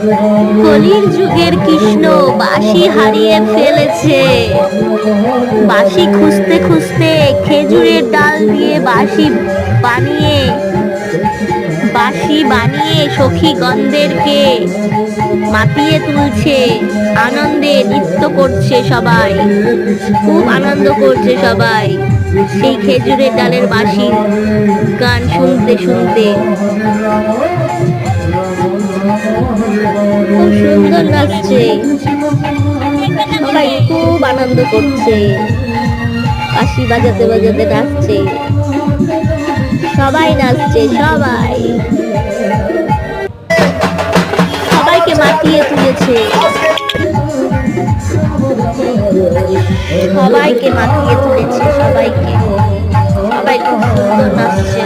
কলির যুগের কৃষ্ণ বাঁশি হারিয়ে ফেলেছে। বাঁশি খুঁজতে খুঁজতে খেজুরের ডাল দিয়ে বাঁশি বানিয়ে সখীগণদেরকে মাতিয়ে তুলছে। আনন্দে নৃত্য করছে সবাই, খুব আনন্দ করছে সবাই সেই খেজুরের ডালের বাঁশির গান শুনতে শুনতে। খুব সুন্দর নাচছে সবাই, খুব আনন্দ করছে, বাঁশি বাজাতে বাজাতে নাচছে, সবাই নাচছে, সবাইকে মাতিয়ে তুলেছে, সবাইকে মাতিয়ে তুলেছে, সবাই খুব সুন্দর নাচছে।